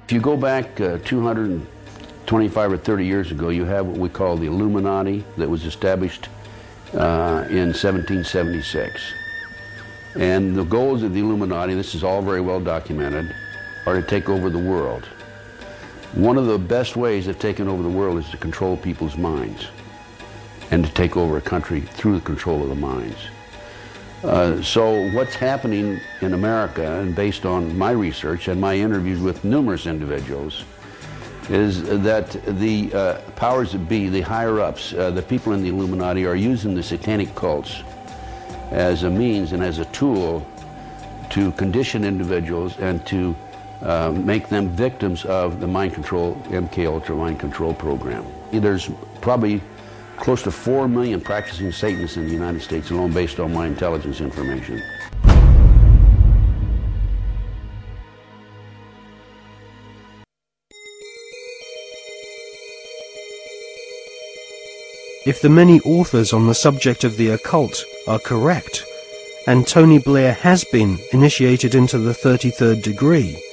If you go back 225 or 30 years ago, you have what we call the Illuminati that was established in 1776. And the goals of the Illuminati, this is all very well documented, are to take over the world. One of the best ways of taking over the world is to control people's minds and to take over a country through the control of the minds. So what's happening in America, and based on my research and my interviews with numerous individuals, is that the powers that be, the higher-ups, the people in the Illuminati, are using the satanic cults as a means and as a tool to condition individuals and to make them victims of the mind control, MK Ultra mind control program. There's probably close to 4 million practicing Satanists in the United States alone, based on my intelligence information. If the many authors on the subject of the occult are correct, and Tony Blair has been initiated into the 33rd degree,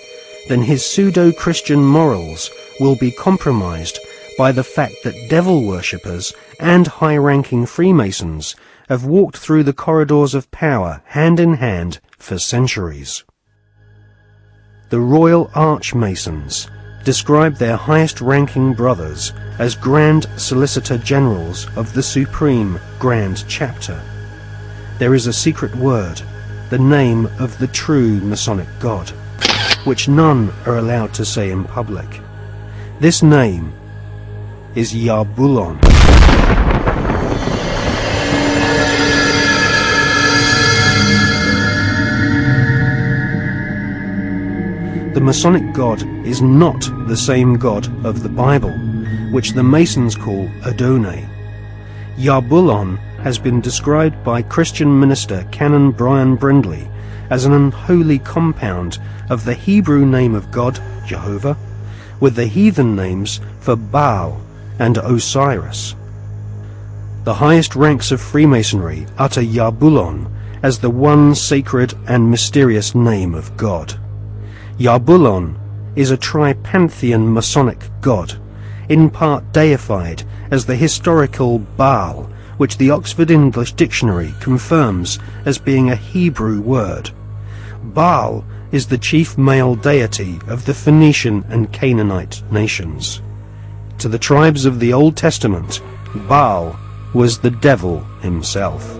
then his pseudo-Christian morals will be compromised by the fact that devil worshippers and high-ranking Freemasons have walked through the corridors of power hand in hand for centuries. The Royal Archmasons describe their highest-ranking brothers as Grand Solicitor Generals of the Supreme Grand Chapter. There is a secret word, the name of the true Masonic God, which none are allowed to say in public. This name is Yarbulon. The Masonic God is not the same God of the Bible, which the Masons call Adonai. Yarbulon has been described by Christian minister Canon Brian Brindley as an unholy compound of the Hebrew name of God, Jehovah, with the heathen names for Baal and Osiris. The highest ranks of Freemasonry utter Yarbulon as the one sacred and mysterious name of God. Yarbulon is a tripantheon Masonic god, in part deified as the historical Baal, which the Oxford English Dictionary confirms as being a Hebrew word. Baal is the chief male deity of the Phoenician and Canaanite nations. To the tribes of the Old Testament, Baal was the devil himself.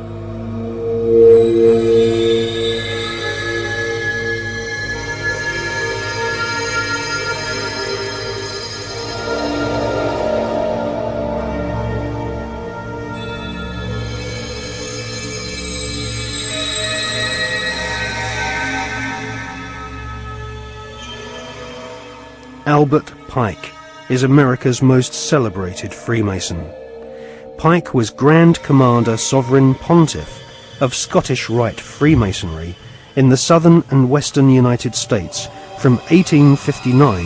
Albert Pike is America's most celebrated Freemason. Pike was Grand Commander Sovereign Pontiff of Scottish Rite Freemasonry in the southern and western United States from 1859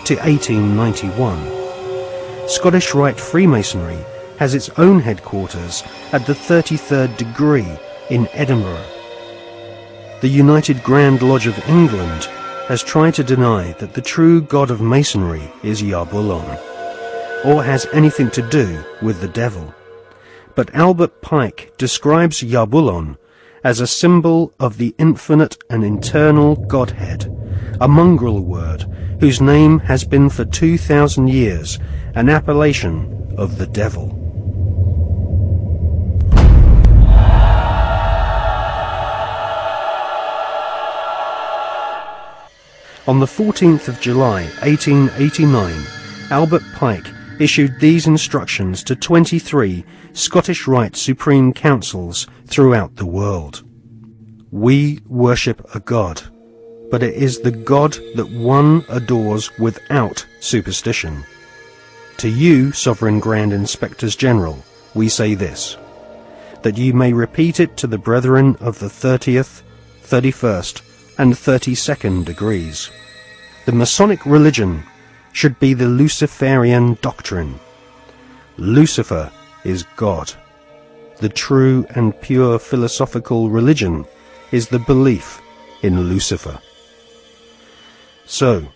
to 1891. Scottish Rite Freemasonry has its own headquarters at the 33rd degree in Edinburgh. The United Grand Lodge of England has tried to deny that the true god of Masonry is Yarbulon, or has anything to do with the devil. But Albert Pike describes Yarbulon as a symbol of the infinite and eternal Godhead, a mongrel word whose name has been for 2,000 years an appellation of the devil. On the 14th of July 1889, Albert Pike issued these instructions to 23 Scottish Rite Supreme Councils throughout the world. We worship a God, but it is the God that one adores without superstition. To you, Sovereign Grand Inspectors General, we say this, that you may repeat it to the brethren of the 30th, 31st, and 32nd degrees. The Masonic religion should be the Luciferian doctrine. Lucifer is God. The true and pure philosophical religion is the belief in Lucifer. So,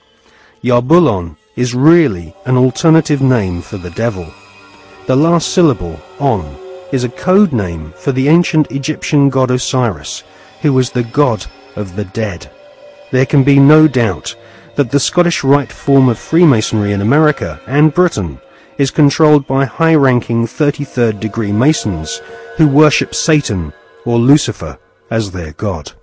Yarbulon is really an alternative name for the devil. The last syllable, on, is a code name for the ancient Egyptian god Osiris, who was the god of the dead. There can be no doubt that the Scottish Rite form of Freemasonry in America and Britain is controlled by high-ranking 33rd degree Masons who worship Satan or Lucifer as their god.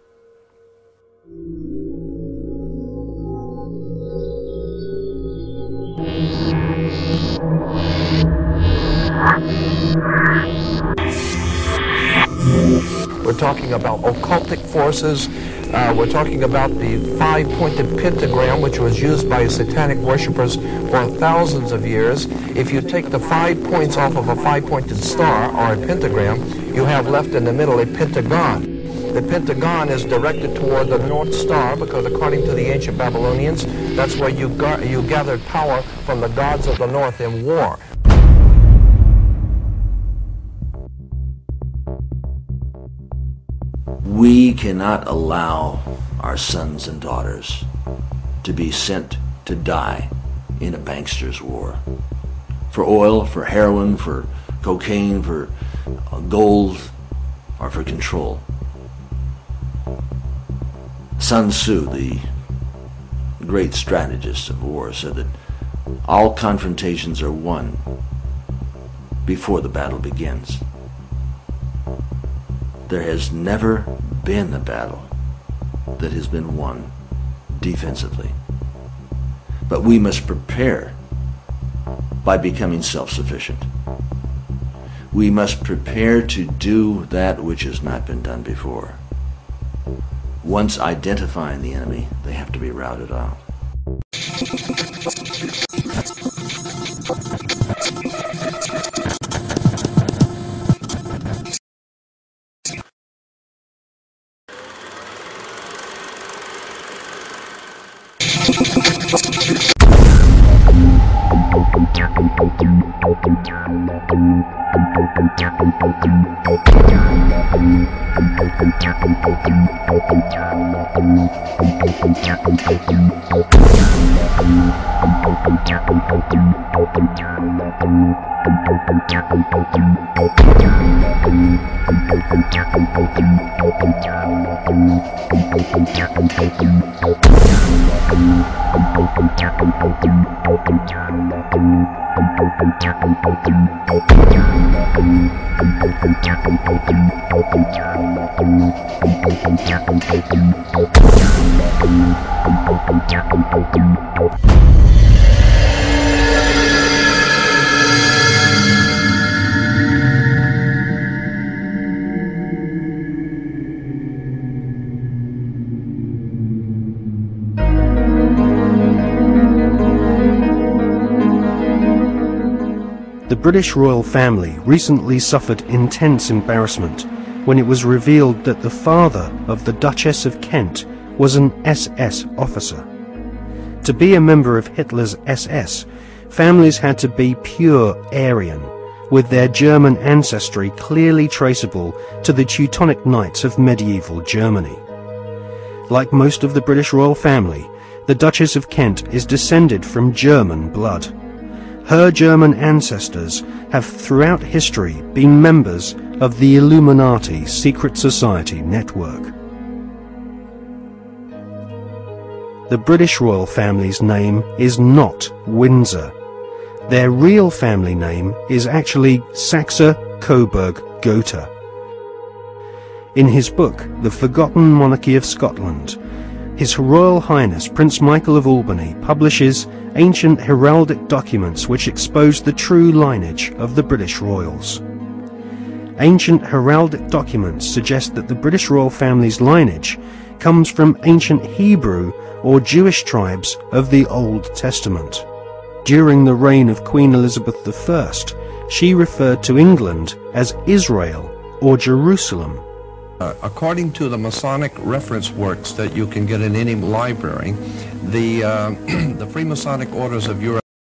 We're talking about occultic forces. We're talking about the five-pointed pentagram, which was used by satanic worshippers for thousands of years. If you take the 5 points off of a five-pointed star, or a pentagram, you have left in the middle a pentagon. The pentagon is directed toward the North Star because according to the ancient Babylonians, that's where you gathered power from the gods of the North in war. We cannot allow our sons and daughters to be sent to die in a bankster's war. For oil, for heroin, for cocaine, for gold, or for control. Sun Tzu, the great strategist of war, said that all confrontations are won before the battle begins. There has never been a battle that has been won defensively. But we must prepare by becoming self-sufficient. We must prepare to do that which has not been done before. Once identifying the enemy, they have to be routed out. The British royal family recently suffered intense embarrassment when it was revealed that the father of the Duchess of Kent was an SS officer. To be a member of Hitler's SS, families had to be pure Aryan, with their German ancestry clearly traceable to the Teutonic Knights of medieval Germany. Like most of the British royal family, the Duchess of Kent is descended from German blood. Her German ancestors have throughout history been members of the Illuminati secret society network. The British royal family's name is not Windsor. Their real family name is actually Saxe-Coburg-Gotha. In his book, The Forgotten Monarchy of Scotland, His Royal Highness Prince Michael of Albany publishes ancient heraldic documents which expose the true lineage of the British royals. Ancient heraldic documents suggest that the British royal family's lineage comes from ancient Hebrew or Jewish tribes of the Old Testament. During the reign of Queen Elizabeth I, she referred to England as Israel or Jerusalem. According to the Masonic reference works that you can get in any library, the Freemasonic orders of Europe